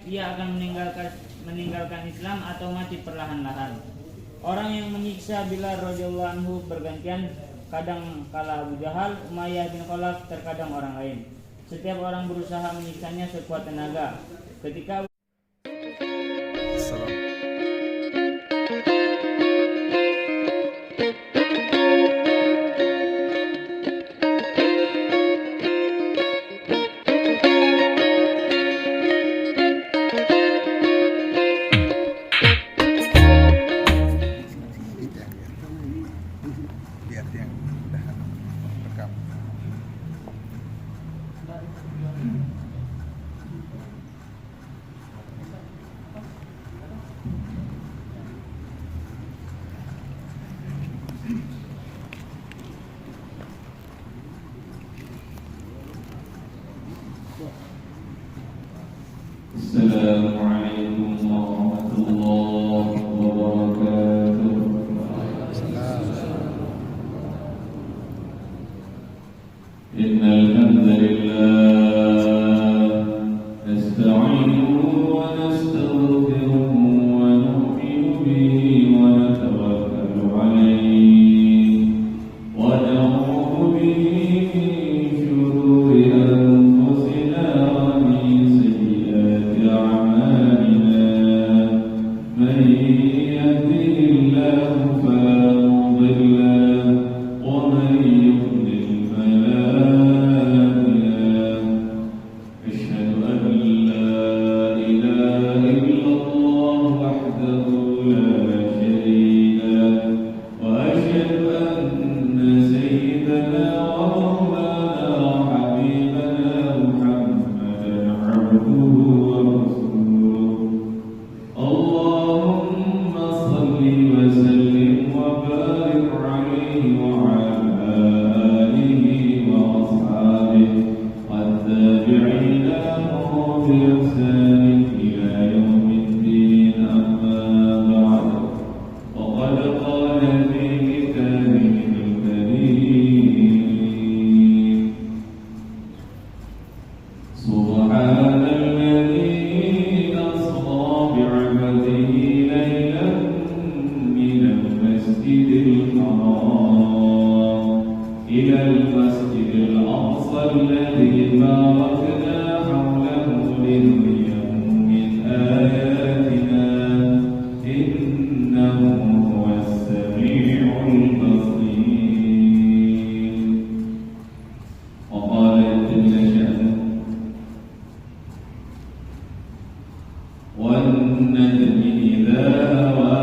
ia akan meninggalkan Islam atau mati perlahan-lahan. Orang yang menyiksa Bilal radhiyallahu anhu bergantian, kadang kala Abu Jahal, Umayyah bin Khalaf, terkadang orang lain. Setiap orang berusaha menyiksanya sekuat tenaga. Ketika Assalamualaikum warahmatullahi wabarakatuh. Innal hamdalillah nasta'inuhu wa nastaghfiruhu wa nu'minu bihi wa natawakkalu 'alaihi wa na'udzu bihi min shururi anfusina wa min sayyiati a'malina. Man yahdihillahu fala mudilla lahu wa man yudlil fala hadiya lahu. Asyhadu an la ilaha illallah wahdahu la syarika lahu wa asyhadu anna sayyidana wa maulana wa habibana Muhammadan abduhu wa rasuluh. Allahumma salli wa sallim wa barik alaihi wa ala alihi wa ashabihi والتابعين لهم بإحسان إلى يوم الدين. أما بعد، وقد قال في كتابه الكريم: سبحان الذي أسرى بعبده ليلا من المسجد الحرام إلى المسجد الأقصى الذي باركنا حوله لنريه من آياتنا إنه هو السميع البصير. وقال جل شأنه: والنجم إذا هوى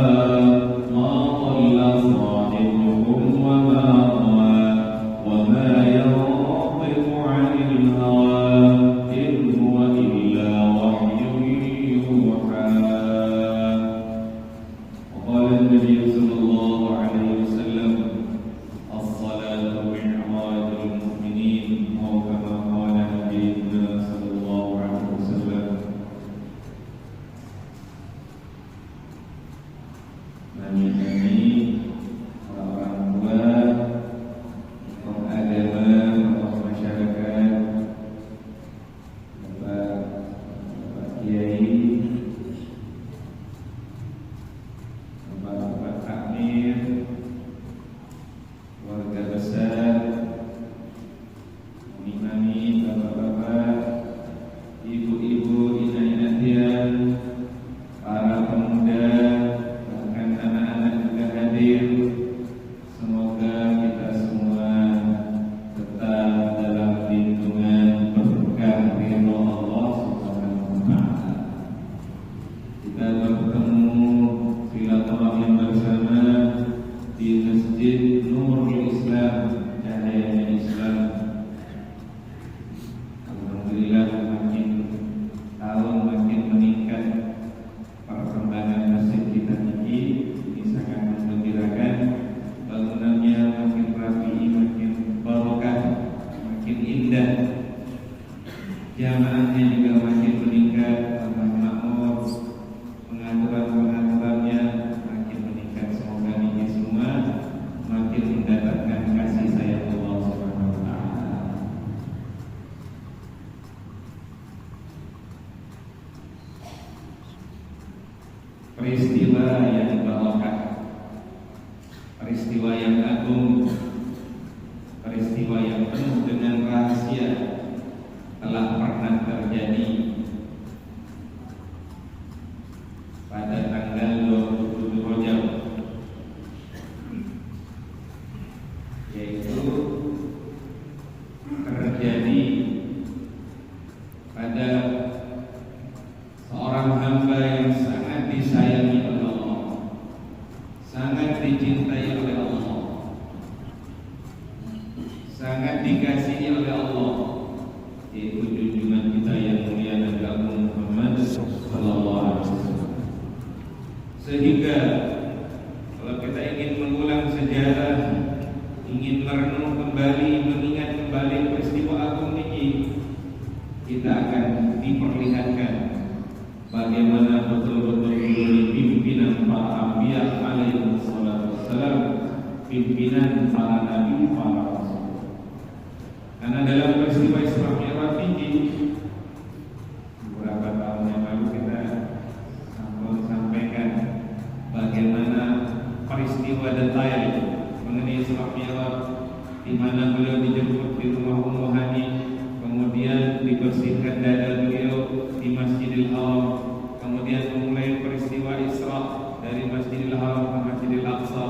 ما ضل صاحبكم وما غوى وما ينطق عن الهوى إن هو إلا وحي يوحى. وقال النبي صلى الله عليه وسلم: الصلاة معراج المؤمنين، أو كما قال نبينا صلى الله عليه وسلم. Kami orang tua, tokoh agama, tokoh masyarakat, Bapak Kiai, Bapak Amir, keluarga besar, mami-mami, bapak-bapak, ibu-ibu, ina-inatian, para pemuda, bahkan anak-anak juga hadir. Semoga kita semua tetap dalam lindungan berkah ridho Allah Subhanahu wa Ta'ala. peristiwa yang barokah, peristiwa yang agung, peristiwa yang penuh dengan rahasia telah pernah terjadi pada tanggal 27 Rajab, yaitu terjadi pada seorang hamba yang sangat disayangi oleh Allah, sangat dicintai oleh Allah, sangat dikasihi oleh Allah, yaitu junjungan kita yang mulia Nabi Agung Muhammad sallallahu alaihi wasallam. Sehingga kalau kita ingin mengulang sejarah, ingin merenung kembali, mengingat kembali peristiwa agung ini, kita akan diperlihatkan bagaimana betul-betul pimpinan para anbiya alaihi salatu wassalam, pimpinan para nabi, para rasul. Karena dalam peristiwa Isra Mi'raj ini, beberapa tahun yang lalu kita sampaikan bagaimana peristiwa detail mengenai Isra Mi'raj, di mana beliau dijemput di rumah Ummu Hani, kemudian dibersihkan dada beliau di Masjidil Haram, kemudian memulai peristiwa Isra dari Masjidil Haram ke Masjidil Aqsa,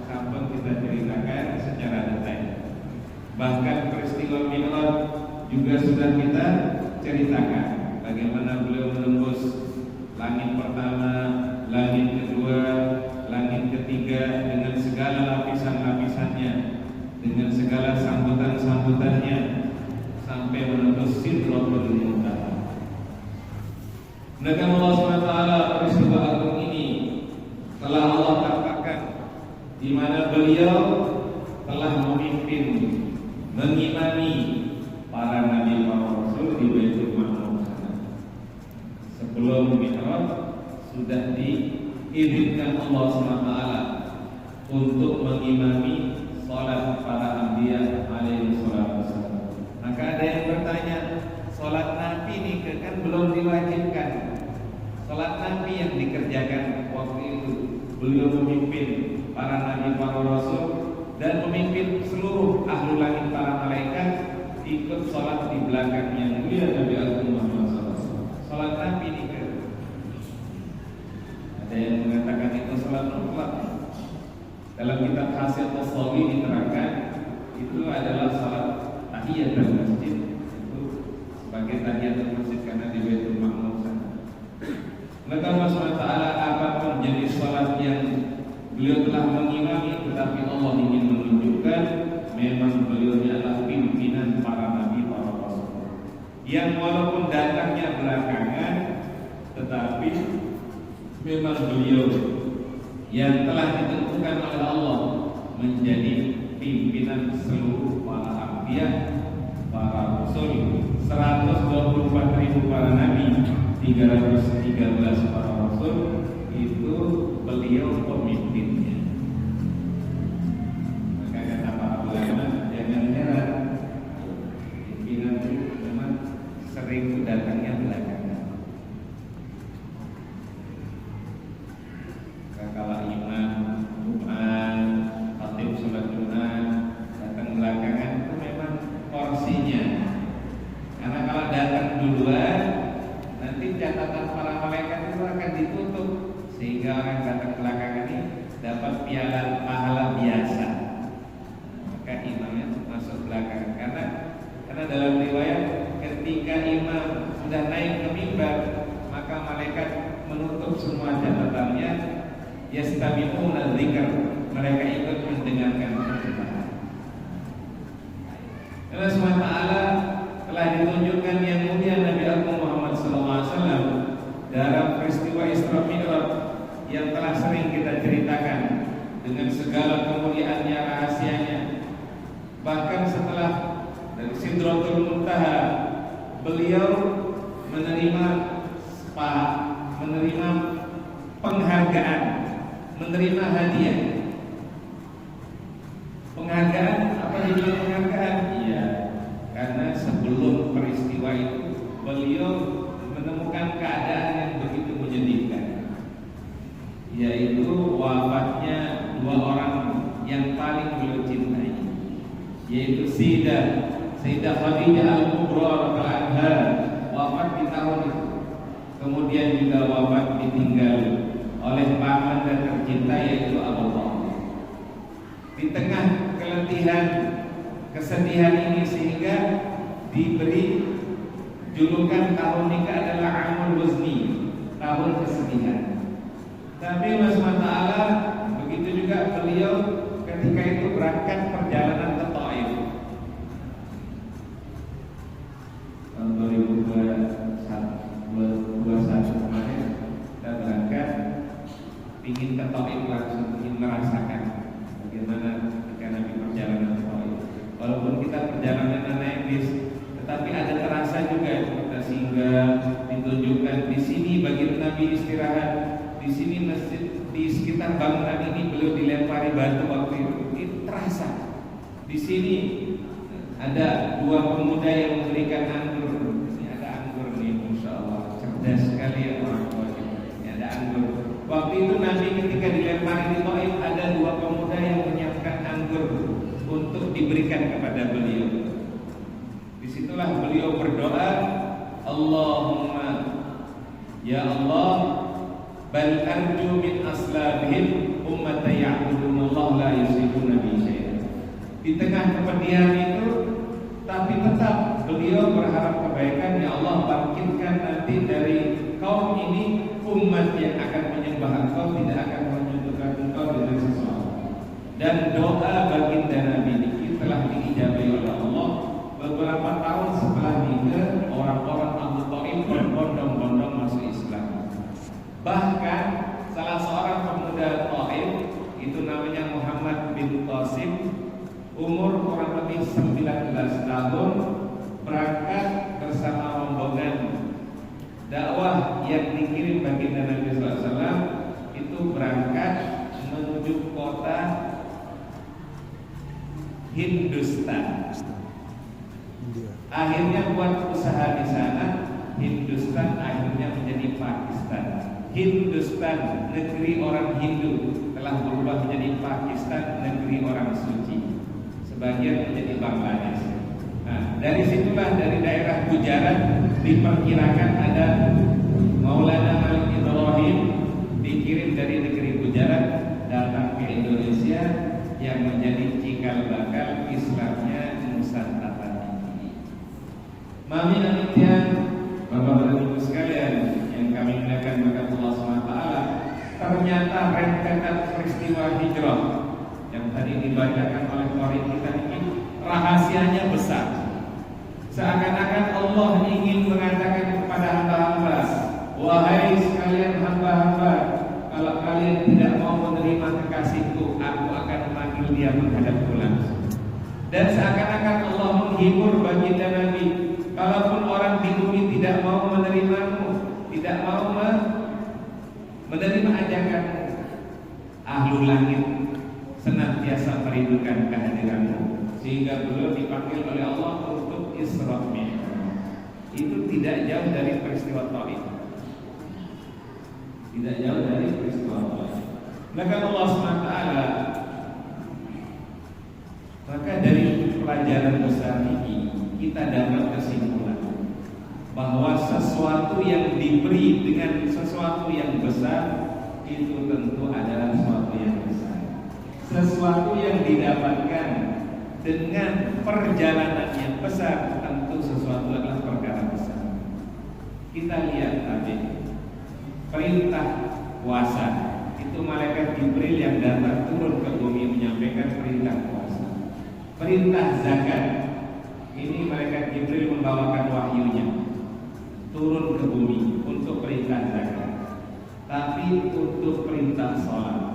sampai kita ceritakan secara detail. Bahkan peristiwa Mi'raj juga sudah kita ceritakan bagaimana beliau menembus langit pertama, langit kedua, langit ketiga dengan segala lapisan-lapisannya, dengan segala sambutan-sambutannya, sampai menembus Sidratul Muntaha. Dengan Allah SWT, peristiwa agung ini telah Allah katakan di mana beliau telah memimpin, mengimami para nabi, para rasul di Baitul Ma'mur sana. Sebelum Mi'raj sudah diizinkan Allah SWT untuk mengimami salat para anbiya alaihi salatu wassalam. Maka ada yang bertanya, salat Nabi ini kan belum diwajibkan. Salat Nabi yang dikerjakan waktu itu, beliau memimpin para nabi, para rasul, dan memimpin seluruh ahlu langit, para malaikat ikut salat di belakangnya mulia Nabi Agung Muhammad SAW. Salat Nabi ini kan ada yang mengatakan itu salat mutlak. Dalam kitab Hasil Tasawwi diterangkan itu adalah salat tahiyatul masjid, itu sebagai tahiyatul masjid karena di Baitul Ma'mur sana. Maka Allah SWT apapun jenis salat yang beliau telah mengimami, tetapi Allah ingin menunjukkan memang beliau adalah pimpinan para nabi, para rasul, yang walaupun datangnya belakangan, tetapi memang beliau yang telah ditentukan oleh Allah menjadi pimpinan seluruh para anbiya, para rasul, 124.000 para nabi, 313 para rasul, itu beliau pemimpinnya. Maka kata para ulama, jangan heran pimpinan itu memang sering datangnya belakangan. Kalau imam, khatib sholat Jumat datang belakangan itu memang porsinya. Karena kalau datang duluan, nanti catatan para malaikat itu akan ditutup, sehingga orang datang belakangan ini dapat piala pahala biasa. Maka imamnya masuk belakangan. Karena dalam riwayat ketika imam sudah naik ke mimbar, maka malaikat menutup semua catatannya. Yastabiquna dzikr, mereka ikut mendengarkan persembahan. Allah SWT telah ditunjukkan yang mulia Nabi Agung Muhammad SAW dalam peristiwa Isra Mi'raj yang telah sering kita ceritakan dengan segala kemuliaannya, rahasianya. Bahkan setelah dari Sidratul Muntaha, beliau menerima penghargaan, menerima hadiah. Penghargaan, apa itu penghargaan? Iya, karena sebelum peristiwa itu beliau menemukan keadaan yang begitu menyedihkan. yaitu Sayyidah Khadijah Al-Kubra radhiyallahu anha wafat di tahun itu. Kemudian juga wafat ditinggal oleh paman dan tercinta yaitu Abu Thalib. Di tengah keletihan, kesedihan ini sehingga diberi julukan tahun nikah adalah Amul Huzni, tahun kesedihan. Tapi Allah SWT begitu juga beliau ketika itu berangkat perjalanan ke Taif tahun 2021 kemarin, kita berangkat ingin ke Taif langsung, ingin merasakan bagaimana ketika Nabi perjalanan ke Taif. Walaupun kita perjalanan naik bis, tetapi ada terasa juga kita singgah, ditunjukkan di sini bagi Nabi istirahat, di sini masjid, di sekitar bangunan ini beliau dilempari batu waktu itu terasa. Di sini ada dua pemuda yang memberikan anggur. Ini ada anggur nih, Masya Allah, cerdas sekali ya orang tua kita. Ini ada anggur. Waktu itu Nabi ketika dilempari di Taif ada dua pemuda yang menyiapkan anggur untuk diberikan kepada beliau. Disitulah beliau berdoa, Allahumma ya Allah, bal arju min aslabihim ummata ya'budunallah la yusyrikuna bihi syai'an. Di tengah kepedihan itu, tapi tetap beliau berharap kebaikan. Ya Allah, bangkitkan nanti dari kaum ini umat yang akan menyembah Engkau, tidak akan menyekutukan Engkau dengan sesuatu. Dan doa baginda Nabi ini telah diijabahi oleh Allah. Beberapa tahun setelah nikah, orang-orang Abu Thalib berbondong-bondong masuk Islam. Bahkan salah seorang pemuda Taif itu namanya Muhammad bin Qasim, umur kurang lebih 19 tahun, berangkat bersama rombongan dakwah yang dikirim baginda Nabi SAW. Itu berangkat menuju kota Hindustan. Akhirnya buat usaha di sana. Hindustan akhirnya menjadi Pakistan. Hindustan, negeri orang Hindu, telah berubah menjadi Pakistan, negeri orang suci. Sebagian menjadi Bangladesh. Nah, dari situlah, dari daerah Gujarat, diperkirakan ada Maulana Malik Ibrahim dikirim dari negeri Gujarat datang ke Indonesia yang menjadi cikal bakal Islamnya Nusantara ini. Mami Anitian, Bapak dan Ibu sekalian yang kami muliakan berkat Allah SWT, ternyata rentetan peristiwa hijrah yang tadi dibacakan oleh qari kita ini rahasianya besar. Seakan-akan Allah ingin mengatakan kepada hamba-hamba, wahai sekalian hamba-hamba, kalau kalian tidak mau menerima kekasihku, aku akan memanggil dia menghadapku langsung. Dan seakan-akan Allah menghibur baginda Nabi, kalaupun orang di bumi tidak mau menerimamu, tidak mau menerima ajakanmu, ahlu langit senantiasa merindukan kehadiranmu. Sehingga beliau dipanggil oleh Allah untuk Isra Mi'raj. Itu tidak jauh dari peristiwa Taif. Tidak jauh dari peristiwa Taif. Maka Allah SWT, maka dari pelajaran besar ini kita dapat kesimpulan bahwa sesuatu yang diberi dengan sesuatu yang besar itu tentu adalah sesuatu yang besar. Sesuatu yang didapatkan dengan perjalanan yang besar tentu sesuatu adalah perkara besar. Kita lihat tadi perintah puasa, itu malaikat Jibril yang datang turun ke bumi menyampaikan perintah puasa. Perintah zakat, ini malaikat Jibril membawakan wahyunya turun ke bumi untuk perintah zakat. Tapi untuk perintah sholat,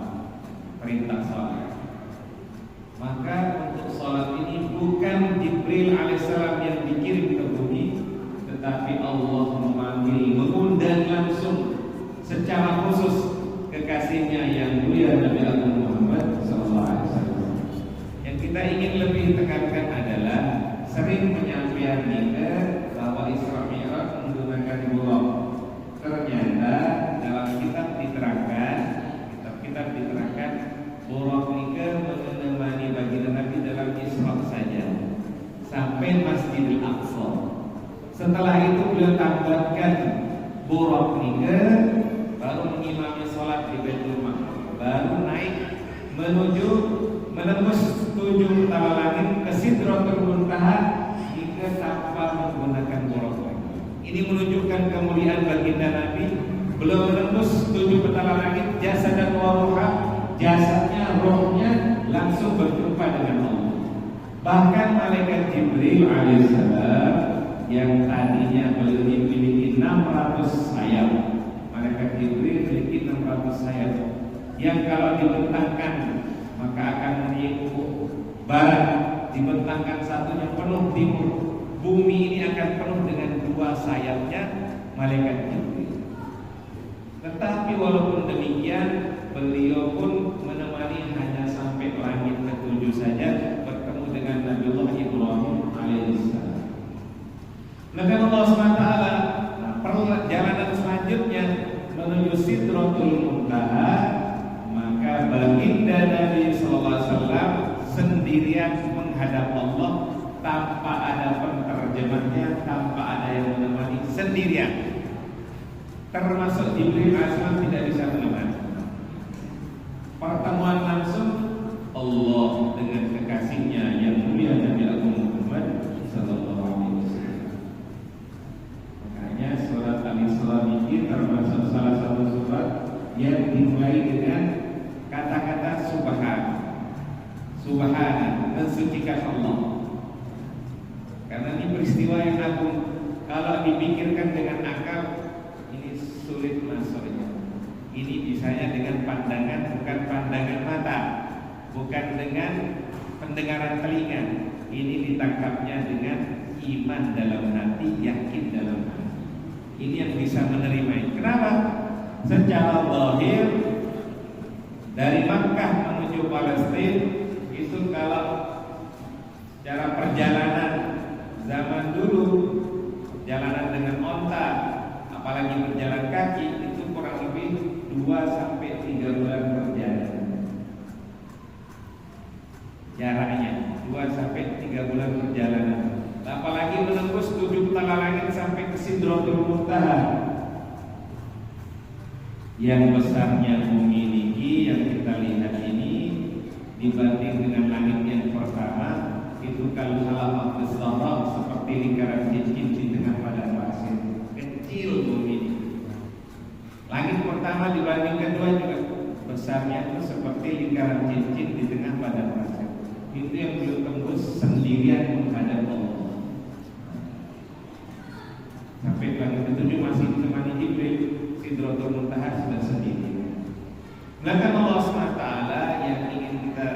maka untuk sholat ini bukan Jibril alaihissalam yang dikirim ke bumi, tetapi Allah memanggil, mengundang langsung secara khusus kekasihnya yang mulia Nabi Muhammad SAW. Yang kita ingin lebih tekankan adalah sering penyampaian kita bahwa Isra Mi'raj menggunakan buraq. Ternyata dalam kitab diterangkan buraq nikah menemani baginda Nabi dalam Isra saja. Setelah itu beliau tambahkan buraq niga, baru mengimami sholat di Baitul Maqdis, baru naik menuju menembus 7 tala langit ke Sidratul Muntaha hingga tanpa menggunakan buraq. Ini menunjukkan kemuliaan baginda Nabi. Beliau menembus 7 petala langit, jasad dan ruha, jasadnya, rohnya langsung berjumpa dengan Allah. Bahkan malaikat Jibril alaihissalam yang tadinya beliau memiliki 600 sayap, malaikat Jibril memiliki 600 sayap yang kalau dibentangkan maka akan menyinggung barat, dibentangkan satunya penuh timur, bumi ini akan penuh dengan 2 sayapnya malaikat Jibril. Tetapi walaupun demikian, beliau pun menemani hanya sampai langit ke-7 saja, bertemu dengan Nabiullah Ibrahim alaihissalam. Maka Allah SWT, perjalanan selanjutnya menuju Sidratul Muntaha, maka baginda Nabi SAW sendirian menghadap Allah tanpa ada penterjemahnya, tanpa ada yang menemani, sendirian. Termasuk Jibril AS tidak bisa menemani. Pertemuan langsung Allah dengan kekasihnya yang mulia Nabi Agung Muhammad sallallahu alaihi wasallam. Makanya surat Al-Isra ini termasuk salah satu surat yang dimulai dengan kata-kata Subhana, mensucikan Allah. Karena ini peristiwa yang agung. Kalau dipikirkan dengan akal, ini sulit masuknya. Ini bisanya dengan pandangan, bukan pandangan mata, bukan dengan pendengaran telinga. Ini ditangkapnya dengan iman dalam hati, yakin dalam hati. Ini yang bisa menerima. Kenapa? Secara zahir dari Makkah menuju Palestina itu kalau cara perjalanan zaman dulu, jalanan dengan onta, apalagi berjalan kaki, itu kurang lebih 2-3 bulan perjalanan. Jaraknya 2-3 bulan perjalanan. Apalagi menembus 7 tala langit sampai ke Sidratul Muntaha yang besarnya memiliki yang kita lihat ini dibanding dengan langit yang pertama itu kalau halaqah as-sahab seperti lingkaran cincin di tengah padang pasir, kecil bumi ini. Langit pertama dibanding kedua juga besarnya itu seperti lingkaran cincin di tengah padang pasir. Itu yang beliau tembus sendirian menghadap Allah. Sampai langit ke-7 masih ditemani Jibril, Sidratul Muntaha sudah sendiri. Maka Allah SWT yang ingin kita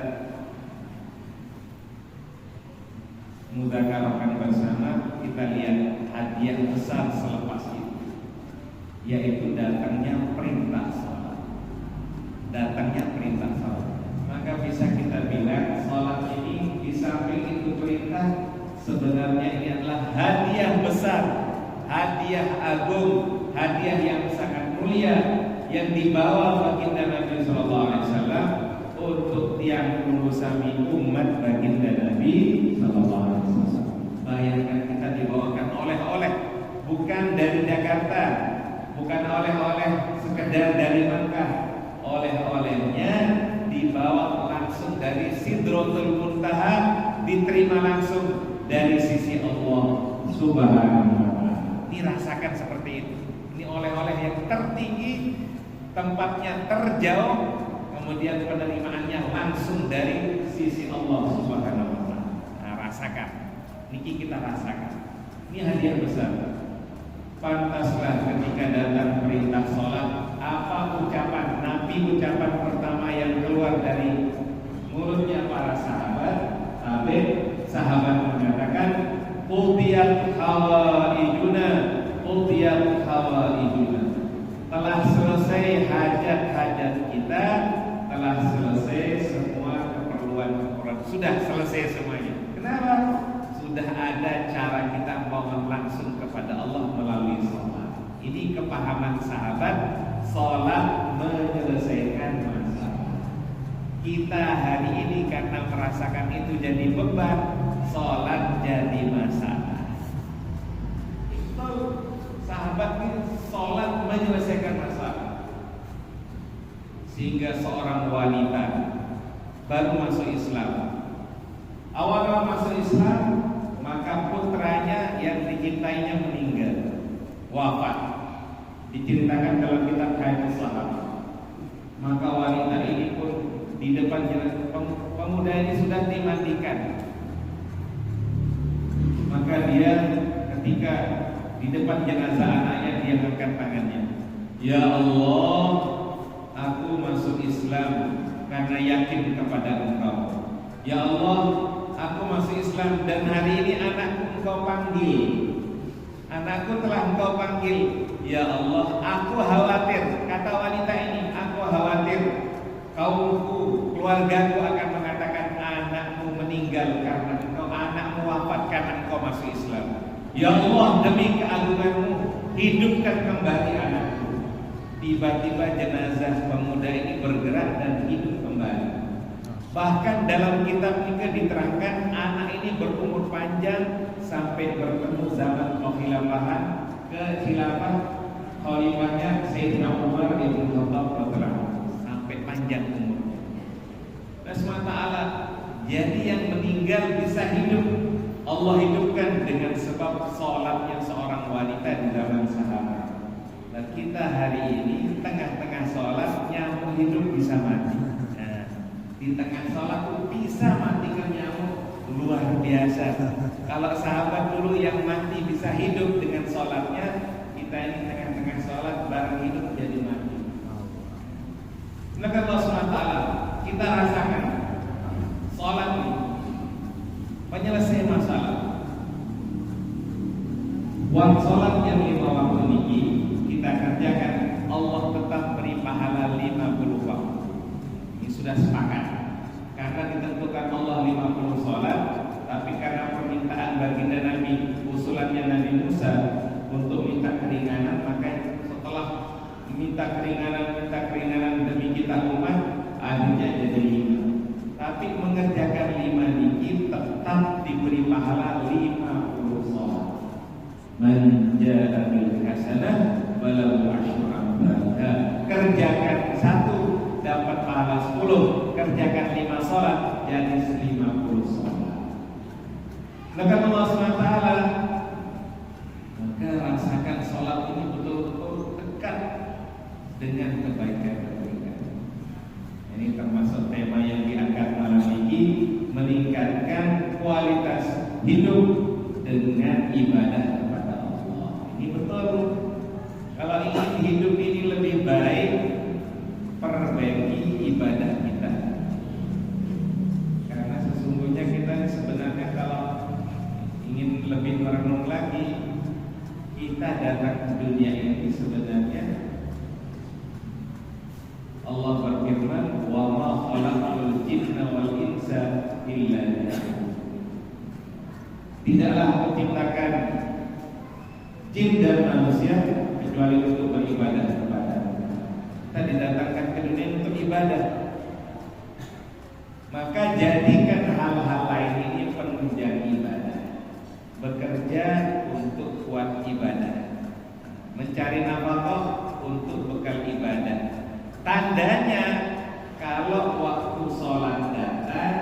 mudzakarahkan bersama, kita lihat hadiah besar selepas itu, yaitu datangnya perintah salat. Datangnya perintah salat. Maka bisa kita bilang salat ini di samping itu perintah, sebenarnya ini adalah hadiah besar, hadiah agung, hadiah yang sangat mulia yang dibawa baginda Nabi sallallahu alaihi wasallam untuk yang mengusami umat baginda Nabi sallallahu alaihi wasallam. Bayangkan kita dibawakan oleh-oleh, bukan dari Jakarta, bukan oleh-oleh sekedar dari Makkah. Oleh-olehnya dibawa langsung dari Sidratul Muntaha, diterima langsung dari sisi Allah Subhanahu wa taala. Dirasakan seperti itu. Ini oleh-oleh yang tertinggi, tempatnya terjauh, kemudian penerimaannya langsung dari sisi Allah Subhanahu wa taala. Nah, rasakan. Niki kita rasakan. Ini hadiah besar. Pantaslah ketika datang perintah salat, apa ucapan Nabi, ucapan pertama yang keluar dari mulutnya para sahabat? Sahabat mengatakan, "Qudiyat hawaijuna, qudiyat hawaijuna." Telah selesai hajat-hajat kita, telah selesai semua keperluan-keperluan, sudah selesai semuanya. Kenapa? Sudah ada cara kita mohon langsung kepada Allah melalui sholat. Ini kepahaman sahabat, sholat menyelesaikan masalah. Kita hari ini karena merasakan itu jadi beban, sholat jadi masalah. sahabat ini sholat menyelesaikan masalah. Sehingga seorang wanita baru masuk Islam, awal masuk Islam, maka putranya yang dicintainya meninggal, wafat. Diceritakan dalam kitab Hadis Sahabat. Maka wanita ini pun di depan pemuda ini sudah dimandikan. Maka dia ketika di depan jenazah anaknya, dia angkat tangannya, "Ya Allah, aku masuk Islam karena yakin kepada Engkau. Ya Allah, aku masuk Islam dan hari ini anakku Engkau panggil. Anakku telah Engkau panggil. Ya Allah, aku khawatir," kata wanita ini, "aku khawatir kaumku, keluargaku akan mengatakan anakmu meninggal karena engkau, anakmu wafat karena engkau masuk Islam. Ya Allah, demi keagunganmu, hidupkan kembali anakku." Tiba-tiba jenazah pemuda ini bergerak dan hidup kembali. Bahkan dalam kitab ini diterangkan anak ini berumur panjang sampai bertemu zaman kekhilafahan khalifahnya Sayyidina Umar bin Khattab radhiyallahu, sampai panjang umur. Allah SWT, jadi yang meninggal bisa hidup, Allah hidupkan dengan sebab sholatnya seorang wanita di zaman sahabat. Dan kita hari ini tengah-tengah sholat nyamuk hidup bisa mati. Nah, di tengah sholat bisa matikan nyamuk, luar biasa. Kalau sahabat dulu yang mati bisa hidup dengan sholatnya, kita ini tengah-tengah sholat bareng hidup jadi mati. Maka Allah SWT, kita rasakan sholat ini penyelesai masalah. Waktu sholat yang 5 waktu ini kita kerjakan, Allah tetap beri pahala 50 waktu. Ini sudah sepakat. Karena ditentukan Allah 50 sholat, tapi karena permintaan baginda Nabi, usulannya Nabi Musa untuk minta keringanan, maka setelah minta keringanan demi kita umat, akhirnya jadi 5. Tapi mengerjakan 5 dikit tetap diberi pahala 50 sholat. Man ja'a bil hasanah walau asyru amsalha. Kerjakan 1 dapat pahala 10, kerjakan 5 sholat jadi 50 sholat. Maka Allah SWT, maka rasakan sholat ini betul-betul dekat dengan kebaikan-kebaikan. Ini termasuk tema yang diangkat malam ini, meningkatkan kualitas hidup dengan ibadah kepada Allah. Ini betul. Kalau ingin hidup ini lebih baik, perbaiki ibadah kita. Karena sesungguhnya kita sebenarnya kalau ingin lebih merenung lagi, kita datang ke dunia ini sebenarnya Allah berfirman, "Wa ma khalaqtul jinna wal insa illa liya'budun." Tidaklah aku ciptakan jin dan manusia kecuali untuk beribadah kepada Allah. Kita didatangkan ke dunia untuk ibadah. Maka jadikan hal-hal lain ini penunjang ibadah. Bekerja untuk kuat ibadah, mencari nafkah untuk bekal ibadah. Tandanya kalau waktu sholat datang,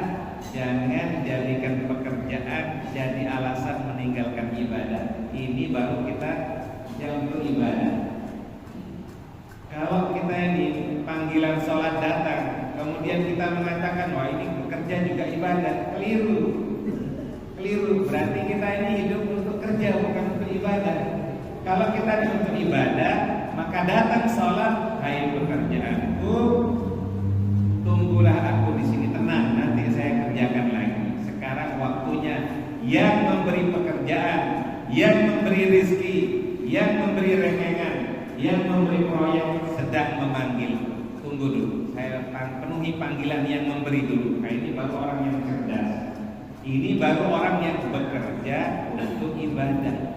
jangan jadikan pekerjaan jadi alasan meninggalkan ibadah. Ini baru kita yang beribadah. Kalau kita ini panggilan sholat datang, kemudian kita mengatakan, wah ini bekerja juga ibadah, keliru. Berarti kita ini hidup untuk kerja, bukan untuk ibadah. Kalau kita untuk ibadah, maka datang sholat, hai pekerjaanku, tunggulah aku di sini tenang, nanti saya kerjakan lagi. Sekarang waktunya yang memberi pekerjaan, yang memberi rezeki, yang memberi rengengan, yang memberi proyek sedang memanggil. Tunggu dulu, saya penuhi panggilan yang memberi dulu. Nah ini baru orang yang cerdas. Ini baru orang yang bekerja untuk ibadah.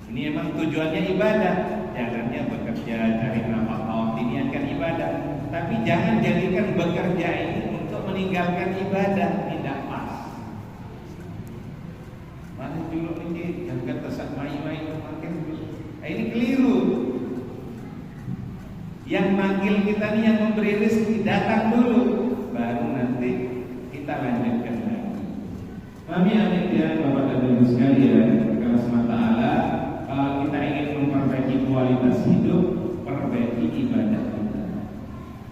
Ini emang tujuannya ibadah, jalannya bekerja, cari nafkah, diniatkan ibadah. Tapi jangan jadikan bekerja ini untuk meninggalkan ibadah, tidak pas. Mana dulu ini jangan tesak main-main makin Yang manggil kita nih, yang memberi rezeki, datang dulu, baru nanti kita lanjutkan lagi. Kami amin Bapak dan Ibu sekalian, karena semata Allah, kalau kita ingin memperbaiki kualitas hidup, perbaiki ibadah kita.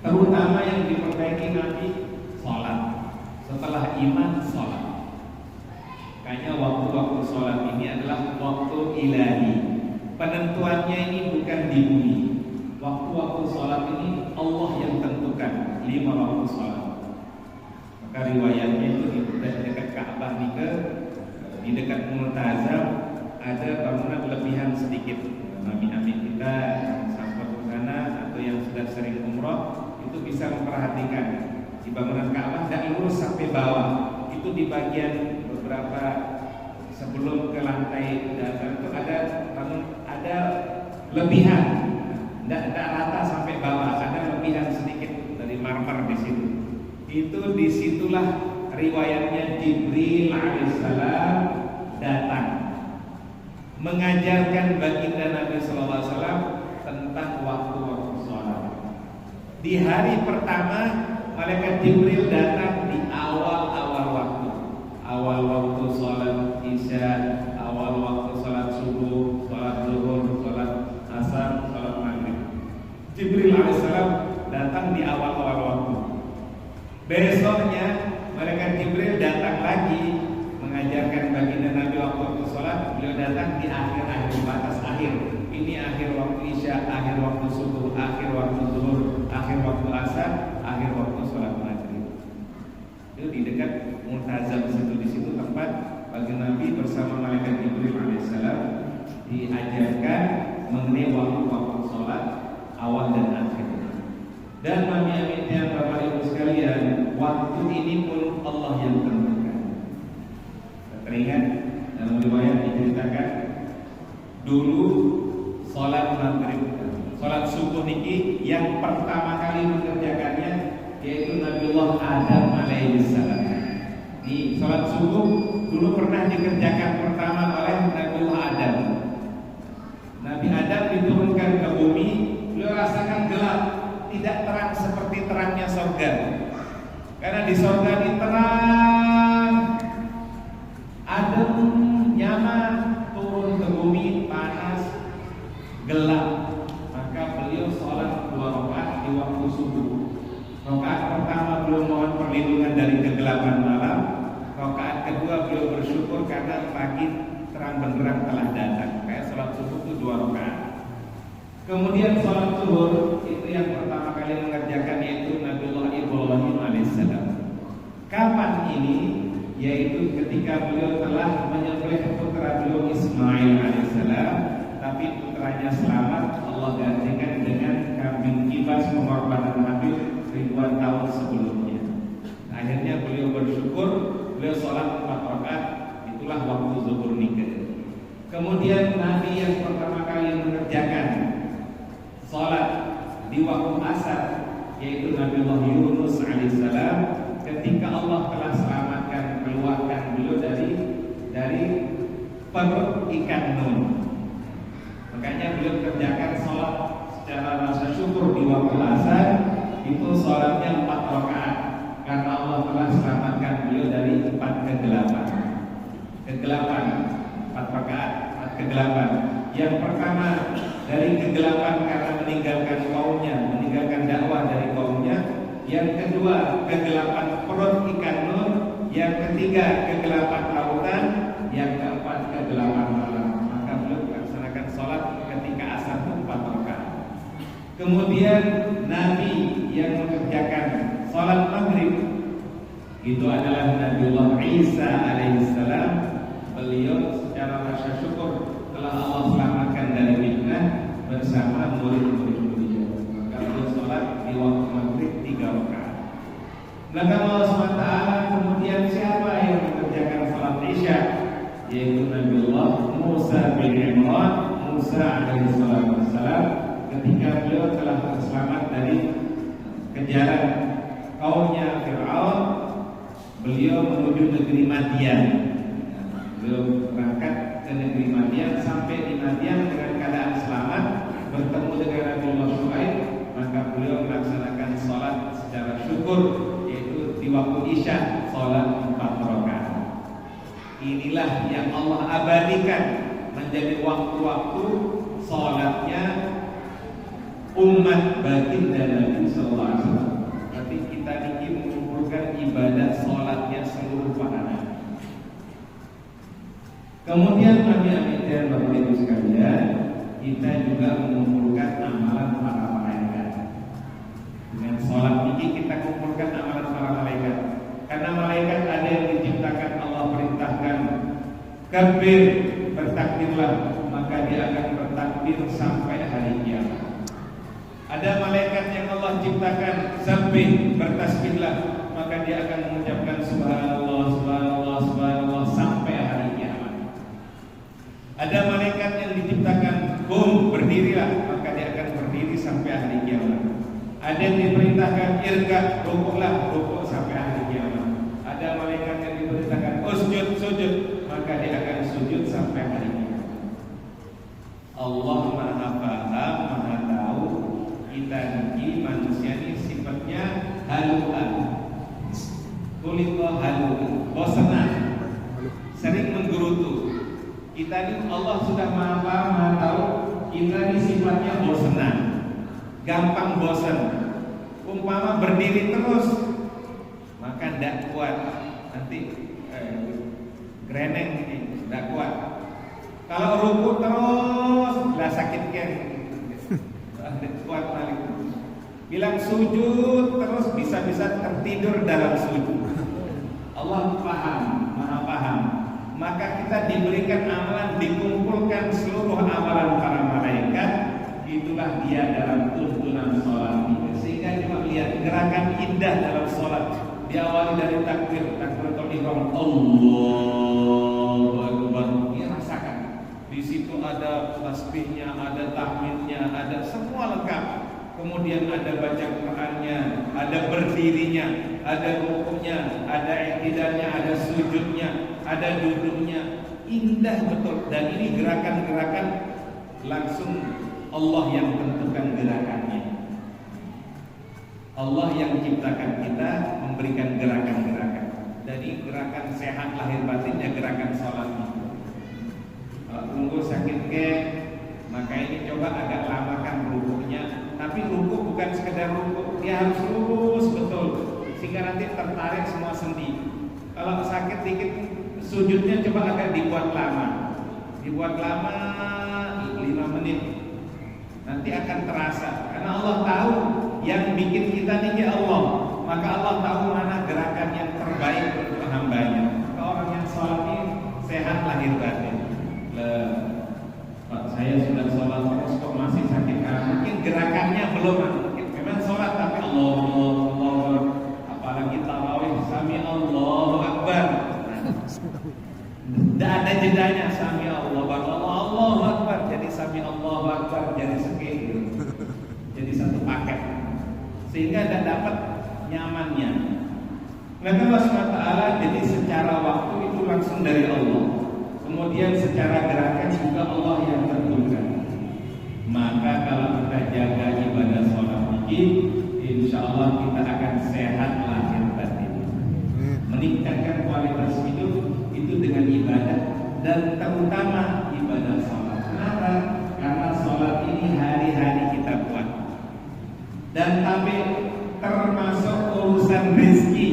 Terutama yang diperbaiki nanti sholat. Setelah iman, sholat. Kayaknya waktu-waktu sholat ini adalah waktu ilahi. Penentuannya ini bukan di bumi. Waktu-waktu sholat ini Allah yang tentukan 5 waktu sholat. Maka riwayatnya itu di dekat Ka'bah nih, di dekat Multazam ada bangunan lebihan sedikit. Nabi-nabi kita yang sampai ke sana atau yang sudah sering umroh itu bisa memperhatikan di bangunan Ka'bah tidak lurus sampai bawah. Itu di bagian beberapa sebelum ke lantai dasar itu ada lebihan, tidak rata sampai bawah, ada lebihan sedikit dari marmer di situ. Itu disitulah riwayatnya Jibril alaihissalam datang mengajarkan baginda Nabi sallallahu alaihi wasallam tentang waktu-waktu sholat. Di hari pertama malaikat Jibril datang di awal-awal waktu. Awal waktu sholat isya, awal waktu sholat subuh, sholat zuhur, sholat asar, sholat maghrib. Jibril alaihissalam datang di awal-awal waktu. Besoknya malaikat Jibril datang lagi mengajarkan baginda Nabi waktu sholat. Beliau datang di akhir-akhir, batas akhir. Ini akhir waktu isya, akhir waktu subuh, akhir waktu zuhur, akhir waktu asar, akhir waktu sholat maghrib. Itu di dekat Multazam di situ tempat bagi Nabi bersama malaikat Jibril alaihissalam diajarkan mengenai waktu-waktu sholat awal dan akhir. Dan kami aminkan Bapak Ibu sekalian, waktu ini pun Allah yang tentukan. Teringat dalam riwayat diceritakan dulu sholat maghrib, sholat subuh niki yang pertama kali mengerjakannya yaitu Nabiullah Adam alaihissalam. Di sholat subuh dulu pernah dikerjakan pertama oleh Nabiullah Adam. Nabi Adam diturunkan ke bumi, beliau rasakan gelap, tidak terang seperti terangnya surga. Karena di surga ini terang, adem, nyaman, turun ke bumi panas, gelap. Maka beliau sholat 2 rakaat di waktu subuh. Rakaat pertama beliau mohon perlindungan dari kegelapan malam. Rakaat kedua beliau bersyukur karena pagi terang benderang telah datang. Kayak sholat subuh itu 2 rakaat. Kemudian sholat zuhur itu yang pertama kali mengerjakan yaitu Nabiullah Ibrahim alaihissalam. Kapan ini? Yaitu ketika beliau telah menyembelih putra beliau Ismail alaihissalam, tapi putranya selamat, Allah gantikan dengan kambing kibas pengorbanan Nabi ribuan tahun sebelumnya. Akhirnya beliau bersyukur, beliau sholat 4 rakaat, itulah waktu zuhur nikah. Kemudian Nabi yang pertama kali mengerjakan sholat di waktu asar yaitu Nabiullah Yunus alaihissalam, ketika Allah telah selamatkan, keluarkan beliau dari perut ikan Nun. Makanya beliau kerjakan sholat secara rasa syukur di waktu asar. Itu sholatnya 4 rakaat karena Allah telah selamatkan beliau dari 4 kegelapan. 4 rakaat, 4 kegelapan. Yang pertama dari kegelapan karena meninggalkan kaumnya, meninggalkan dakwah dari kaumnya. Yang kedua kegelapan perut ikan Nun. Yang ketiga kegelapan lautan. Yang keempat kegelapan malam. Maka beliau melaksanakan sholat ketika asar 4 rakaat. Kemudian Nabi yang mengerjakan sholat maghrib itu adalah Nabiullah Isa alaihissalam. Beliau secara rasa syukur telah Allah selamatkan dari fitnah bersama murid-murid beliau. Maka beliau sholat di waktu maghrib 3 rakaat. Belakang Allah SWT kemudian siapa yang mengerjakan sholat isya? Yaitu Nabiullah Musa bin Imran, Musa alaihissalam. Ketika beliau telah terselamat dari kejaran kaumnya Fir'aun, beliau menuju negeri Madian. Beliau berangkat ke negeri Madian, sampai di Madian dengan keadaan selamat, bertemu dengan Nabiullah Syuaib. Maka zuhur, yaitu di waktu isya sholat 4 rakaat. Inilah yang Allah abadikan menjadi waktu-waktu sholatnya umat baginda Nabi sallallahu alaihi wasallam. Berarti kita ingin mengumpulkan ibadah sholatnya seluruh para nabi. Kemudian kami dan Bapak Ibu sekalian, kita juga mengumpulkan amalan para malaikat. Dengan sholat ini kita kumpulkan amalan para malaikat. Karena malaikat ada yang diciptakan Allah perintahkan kabir, bertakbirlah, maka dia akan bertakbir sampai hari kiamat. Ada malaikat yang Allah ciptakan sabbih, bertasbihlah, maka dia akan mengucapkan subhanallah, subhanallah, subhanallah sampai hari kiamat. Ada malaikat yang diciptakan qum, berdirilah, maka dia akan berdiri sampai hari kiamat. Ada yang diperintahkan irka, rukuklah, rukuk sampai hari kiamat. Ada malaikat yang diperintahkan usjud, sujud, maka dia akan sujud sampai hari kiamat. Allah Maha Paham, Maha Tahu. Kita ini manusia ini sifatnya haluan, kulitnya haluan, bosanan, sering menggerutu. Kita ini Allah sudah Maha Paham, Maha Tahu. Kita ini sifatnya bosanan, gampang bosan. Umpama berdiri terus, maka tidak kuat. Nanti greneng ini tidak kuat. Kalau rukuk terus, lah sakit kan. Kuat balik. Bilang sujud terus, bisa-bisa tertidur dalam sujud. Allah paham, Maha paham. Maka kita diberikan amalan, dikumpulkan seluruh amalan para malaikat. Itulah dia dalam tuntunan sholat ini. Sehingga cuma lihat gerakan indah dalam sholat. Diawali dari takbiratul ihram, Allahu Akbar. Ini rasakan. Di situ ada tasbihnya, ada tahmidnya, ada semua lengkap. Kemudian ada baca Qur'annya, ada berdirinya, ada rukuknya, ada i'tidalnya, ada sujudnya, ada duduknya. Indah betul. Dan ini gerakan-gerakan langsung Allah yang tentukan gerakannya. Allah yang ciptakan kita, memberikan gerakan-gerakan. Jadi gerakan sehat lahir batinnya gerakan sholat itu. Kalau rukuk sakit ke, maka ini coba agak lamakan rukuknya. Tapi rukuk bukan sekedar rukuk, dia harus lurus betul, sehingga nanti tertarik semua sendi. Kalau sakit dikit, sujudnya coba agak dibuat lama. Dibuat lama 5 menit. Nanti akan terasa. Karena Allah tahu yang bikin kita ini Allah. Maka Allah tahu mana gerakan yang terbaik untuk hambanya. Maka orang yang sholat ini sehat lahir batin. Pak, saya sudah sholat terus kok masih sakit. Karena mungkin gerakannya belum. Mungkin memang sholat tapi Allah. Apalagi tarawih sami Allahu Akbar. Tidak ada jedanya sami Allahu Akbar. Jadi sami Allahu Akbar jadi sekali. Jadi satu paket. Sehingga tidak dapat nyamannya. Maka Allah SWT jadi secara waktu itu langsung dari Allah. Kemudian secara gerakan juga Allah yang tentukan. Maka kalau kita jaga ibadah sholat ini, insya Allah kita akan sehat lahir batin. Meningkatkan kualitas hidup itu dengan ibadah dan terutama ibadah sholat. Kenapa? Karena sholat ini hari-hari kita buat. Dan tapi termasuk urusan rezeki,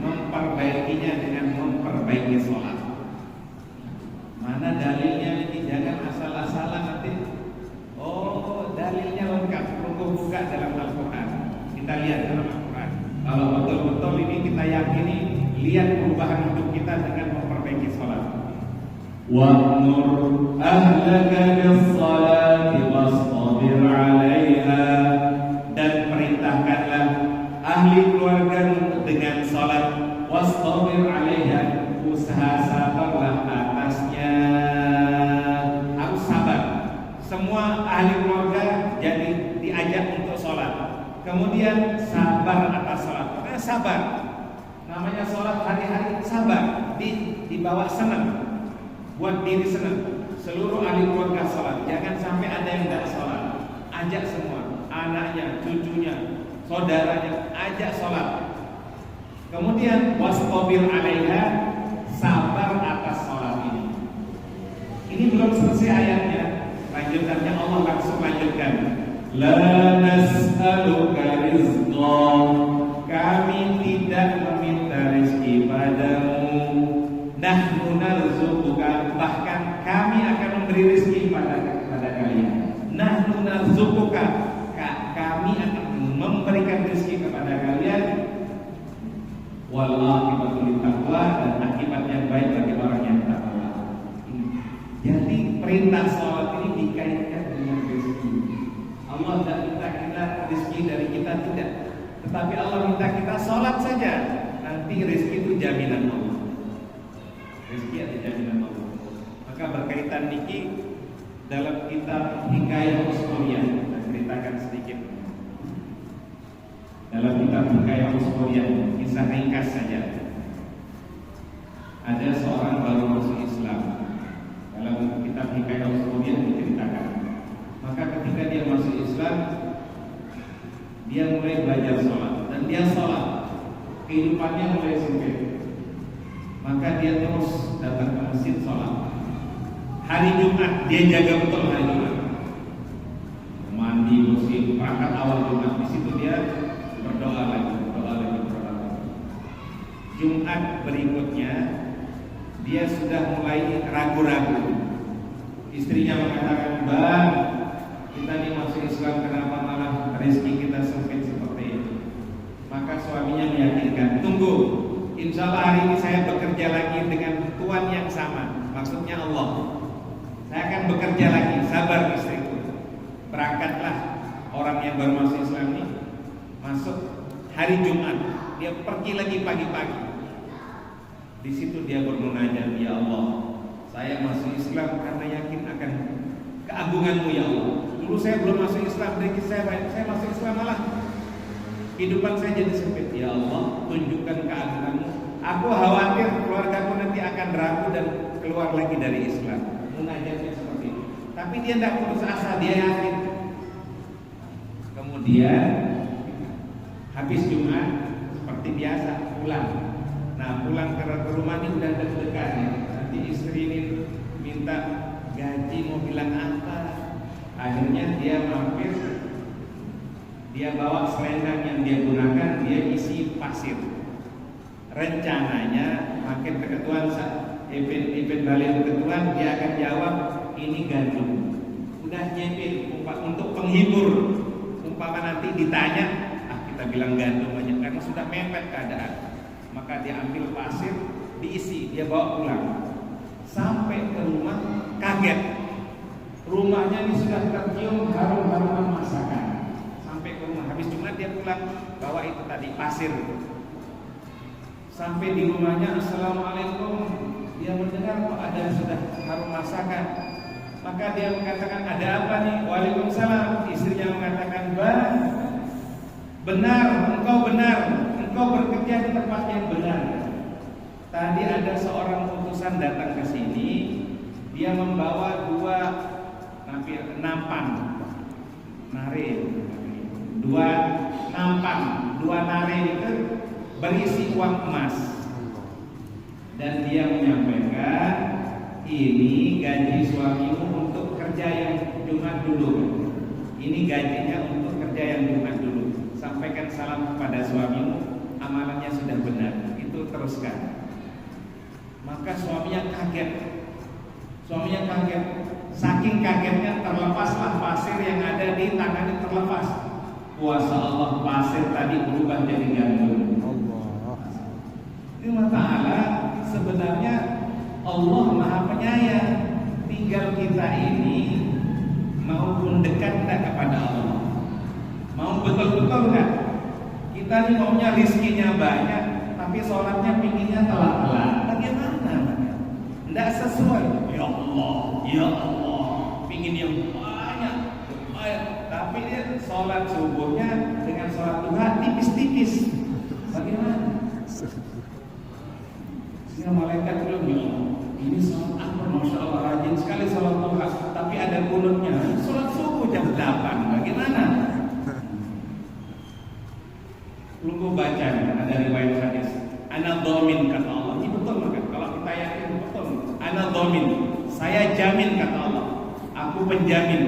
memperbaikinya dengan memperbaiki sholat. Mana dalilnya ini? Jangan asal-asalan nanti. Oh, dalilnya lengkap. Rukuk buka dalam Al-Quran. Kita lihat dalam Al-Quran. Kalau betul-betul ini kita yakini, lihat perubahan hidup kita dengan memperbaiki sholat. Wa'mur ahlaka bis-salati wastabir 'alaiha. Dan perintahkanlah ahli keluarga dengan sholat. Wastabir 'alaiha. Usaha sabarlah atasnya. Harus sabar. Semua ahli keluarga jadi diajak untuk sholat. Kemudian sabar atas sholat. Karena sabar. Namanya sholat hari-hari sabar. Dibawa senang. Buat diri senang. Seluruh ahli keluarga sholat. Jangan sampai ada yang tidak sholat. Ajak semua. Anaknya, cucunya, saudaranya, ajak sholat. Kemudian wastabir 'alaiha, sabar atas sholat ini. Ini belum selesai ayatnya. Lanjutannya Allah langsung lanjutkan. La nas'aluka rizqa, kami tidak meminta rezeki padamu. Nahnu narzuquka, bahkan kami akan memberi rezeki pada kalian. Nahnu narzuquka, kami akan memberikan rezeki kepada kalian. Wal aqibatu littaqwa, dan akibatnya baik bagi orang yang takwa. Jadi perintah sholat ini dikaitkan dengan rezeki. Allah tidak minta kita rezeki dari kita, tidak. Tetapi Allah minta kita sholat saja. Nanti rezeki itu jaminan Allah. Rezeki ada jaminan Allah. Maka berkaitan niki dalam kitab Hikayat Usmuriyah, kita ceritakan sedikit. Dalam kitab Hikayat Usmuriyah, kisah ringkas saja. Ada seorang baru masuk Islam. Dalam kitab Hikayat Usmuriyah diceritakan. Maka ketika dia masuk Islam, dia mulai belajar sholat. Dan dia sholat, kehidupannya mulai sempit. Maka dia terus datang ke masjid sholat. Hari Jumat dia jaga betul hari Jumat. Mandi, bersih, berangkat awal Jumat. Di situ dia berdoa lagi. Jumat berikutnya dia sudah mulai ragu-ragu. Istrinya mengatakan, "Bang, kita ini masuk Islam, kenapa malah rezeki kita sempit seperti ini?" Maka suaminya meyakinkan, "Tunggu, insya Allah hari ini saya bekerja lagi dengan Tuhan yang sama." Maksudnya Allah. "Saya akan bekerja lagi, sabar istriku." Berangkatlah orang yang baru masuk Islam ini. Masuk hari Jumat, dia pergi lagi pagi-pagi. Di situ dia bermunajat, "Ya Allah, saya masuk Islam karena yakin akan keagungan-Mu ya Allah. Dulu saya belum masuk Islam, dari saya masuk Islam malah kehidupan saya jadi sempit. Ya Allah, tunjukkan keagungan-Mu. Aku khawatir keluargaku nanti akan ragu dan keluar lagi dari Islam." Munajatnya seperti itu. Tapi dia tidak putus asa, dia yakin. Kemudian habis Jumat seperti biasa pulang. Nah, pulang ke rumah ini udah deg-degan ya. Nanti istri ini minta gaji, mau bilang apa. Akhirnya dia mampir, dia bawa selendang yang dia gunakan, dia isi pasir. Rencananya makin keketuan, event balik keketuan, dia akan jawab, "Ini gandum." Udah nyepit untuk penghibur. Umpama nanti ditanya, kita bilang gandum aja karena sudah mepet keadaan. Maka dia ambil pasir, diisi, dia bawa pulang. Sampai ke rumah kaget. Rumahnya ini sudah tercium harum-haruman masakan. Sampai ke rumah, habis Jumat dia pulang bawa itu tadi pasir. Sampai di rumahnya, "Assalamualaikum." Dia mendengar kok ada sudah harum masakan. Maka dia mengatakan, "Ada apa nih?" "Waalaikumsalam." Istrinya mengatakan, "Bang, benar, engkau bekerja di tempat yang benar. Tadi ada seorang utusan datang ke sini, dia membawa dua nampan, dua nare itu berisi uang emas, dan dia menyampaikan, ini gaji suamimu untuk kerja yang Jumat dulu. Ini gajinya untuk kerja yang Jumat dulu. Sampaikan salam kepada suamimu, amalannya sudah benar. Itu teruskan." Maka suaminya kaget. Saking kagetnya terlepaslah pasir yang ada di tangannya terlepas. Kuasa Allah, pasir tadi berubah jadi gandum. Allah Ta'ala sebenarnya Allah Maha Penyayang. Tinggal kita ini mau mendekat tak kepada Allah, mau betul-betul enggak. Kita ini maunya rizkinya banyak, tapi sholatnya pinginnya telat-telat. Bagaimana? Tidak sesuai. Ya Allah, pingin yang banyak. Tapi dia sholat subuhnya dengan sholat duha tipis-tipis. Bagaimana? Ya malaikat belum bilang, "Ini sholat apa? Masya Allah, rajin sekali sholat duha, tapi ada kunutnya." Sholat subuh jam 8. Bagaimana? Lu baca ada riwayat hadis. Ana dhamin kata Allah. Ini betul kan? Kalau kita yakin betul. Ana dhamin. Saya jamin kata Allah. Aku penjamin.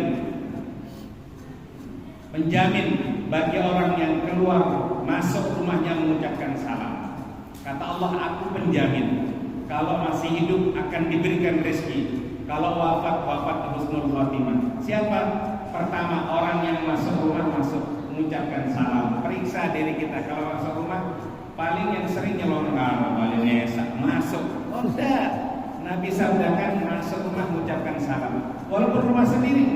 Penjamin bagi orang yang keluar masuk rumahnya mengucapkan salam. Kata Allah, aku penjamin. Kalau masih hidup akan diberikan rezeki. Kalau wafat husnul khotimah. Siapa? Pertama, orang yang masuk rumah mengucapkan salam. Periksa diri kita. Kalau masuk rumah, paling yang sering nyelonong, paling esak masuk. Oh enggak. Nabi sabdakan masuk rumah mengucapkan salam. Walaupun rumah sendiri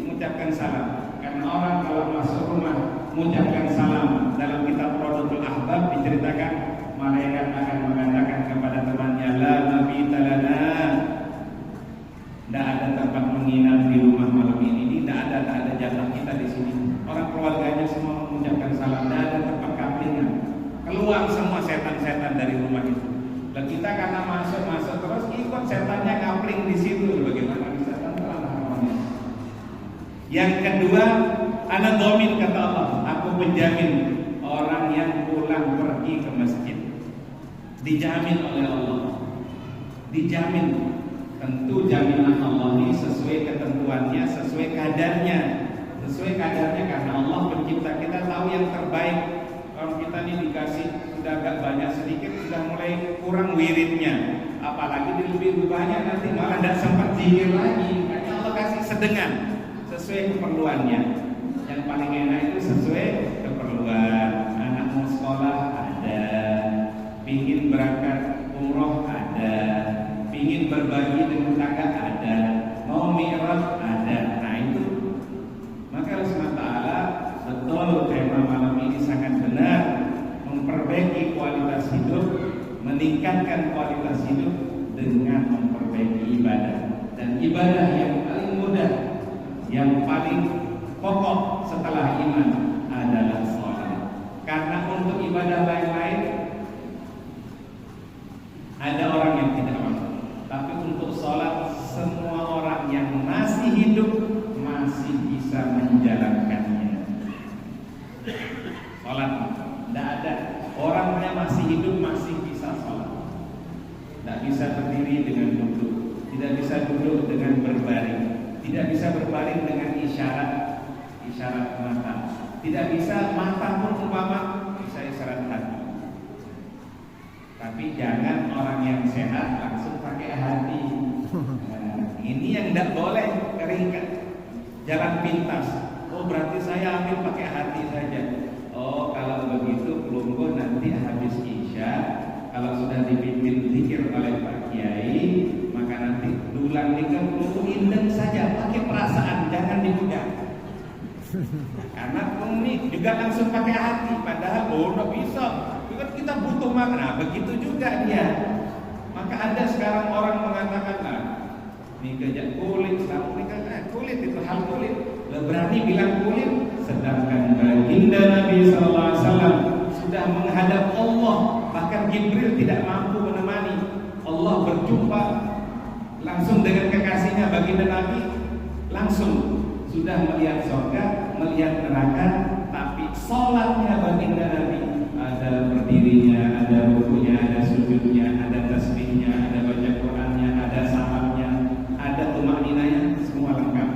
mengucapkan salam. Karena orang kalau masuk rumah mengucapkan salam, dalam kitab Rodotul Ahbab diceritakan malaikat akan mengatakan kepada temannya, la mabita lana. Tidak ada tempat menginap di rumah malam ini. Tidak ada jatah kita di sini. Orang keluarganya semua mengucapkan salam. Tidak ada tempat kaplingan. Keluar semua setan-setan dari rumah itu. Dan kita karena masuk terus ikut setannya kapling di situ. Bagaimana bisa tenang namanya? Yang kedua, ana dhamin kata Allah. Aku menjamin orang yang pulang pergi ke masjid. Dijamin oleh Allah. Dijamin. Tentu jaminan Allah ini sesuai ketentuannya, sesuai kadarnya. Sesuai kadarnya karena Allah pencipta kita tahu yang terbaik. Kalau kita ini dikasih sudah agak banyak sedikit, sudah mulai kurang wiridnya. Apalagi lebih banyak nanti malah tidak sempat zikir lagi. Karena Allah kasih sedengan sesuai keperluannya. Yang paling enak itu sesuai keperluan. Anak mau sekolah ada, pingin berangkat umroh ada, ingin berbagi dengan kakak ada, mau mi'raj ada. Nah itu maka Allah SWT betul tema malam ini sangat benar, memperbaiki kualitas hidup, meningkatkan kualitas hidup dengan memperbaiki ibadah. Dan ibadah yang paling mudah, yang paling pokok setelah iman adalah sholat. Karena untuk ibadah lain-lain ada orang yang tidak mampu. Tapi untuk sholat semua orang yang masih hidup masih bisa menjalankannya. Sholat tidak ada orangnya masih hidup masih bisa sholat. Tidak bisa berdiri dengan duduk, tidak bisa duduk dengan berbaring, tidak bisa berbaring dengan isyarat mata, tidak bisa mata pun umpama bisa isyarat hati. Tapi jangan orang yang sehat langsung pakai hati. Nah, ini yang tidak boleh keringkat. Jalan pintas. Oh berarti saya ambil pakai hati saja. Oh kalau begitu kelungguh nanti habis isya. Kalau sudah dipimpin zikir oleh Pak Kiai, maka nanti dulang nikah kelungguh indeng saja. Pakai perasaan, jangan dipegang. Karena ini juga langsung pakai hati. Padahal tidak bisa. Kita butuh makan, nah, begitu juga dia. Maka ada sekarang orang mengatakan, ini kerja kulit, kulit itu hal kulit. Berani bilang kulit, sedangkan baginda Nabi SAW sudah menghadap Allah. Bahkan Jibril tidak mampu menemani. Allah berjumpa langsung dengan kekasihnya baginda Nabi, langsung sudah melihat surga, melihat neraka, tapi sholatnya baginda Nabi ada berdirinya, ada rukunya, ada sujudnya, ada tasbihnya, ada baca Qur'annya, ada salamnya, ada tumakninanya, semua lengkap.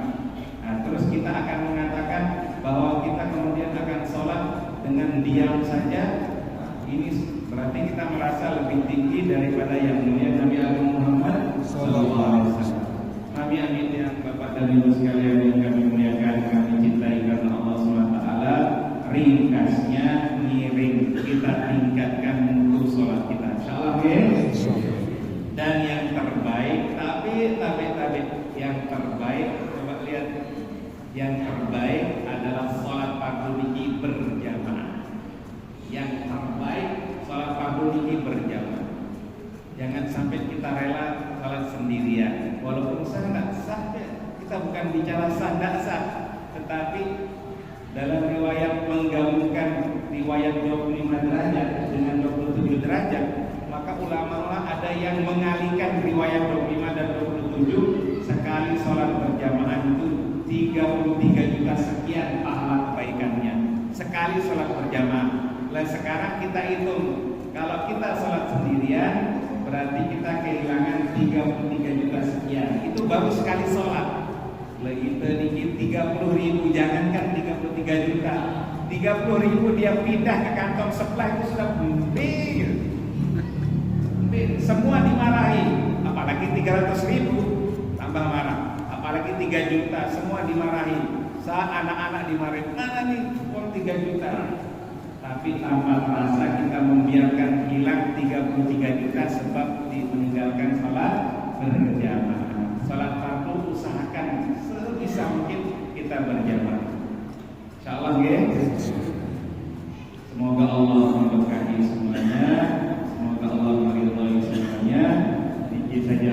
Nah, terus kita akan mengatakan bahwa kita kemudian akan sholat dengan diam saja. Ini berarti kita merasa lebih tinggi daripada yang mulia Nabi Agung Muhammad SAW. Kami amin yang Bapak dan Ibu sekalian yang kami muliakan, kami cintai karena Allah SWT. Ringkasnya miring kita tingkatkan untuk sholat kita, insyaallah ya. Dan yang terbaik, tapi yang terbaik, coba lihat, yang terbaik adalah sholat fardu niki berjamaah. Yang terbaik sholat fardu niki berjamaah. Jangan sampai kita rela sholat sendirian. Walaupun sah nggak sah, kita bukan bicara sah nggak sah, tetapi dalam riwayat menggabungkan riwayat 25 derajat dengan 27 derajat, maka ulama ada yang mengalihkan riwayat 25 dan 27. Sekali sholat berjamaah itu 33 juta sekian pahala kebaikannya. Sekali sholat berjamaah. Nah sekarang kita hitung Kalau kita sholat sendirian berarti kita kehilangan 33 juta sekian. Itu baru sekali sholat. Lebih sedikit 30.000, jangankan 33 juta. 30.000 dia pindah ke kantong sebelah itu sudah big. Semua dimarahi. Apalagi 300.000 tambah marah. Apalagi 3 juta semua dimarahi. Saat anak-anak dimarahi, mana nih uang 3 juta? Tapi tanpa terasa kita membiarkan hilang 33 juta sebab meninggalkan sholat berjamaah. Sholat fardu usahakan sebisa mungkin kita berjamaah. Insyaallah ya. Semoga Allah memberkahi semuanya. Semoga Allah meridhai semuanya. Dikit saja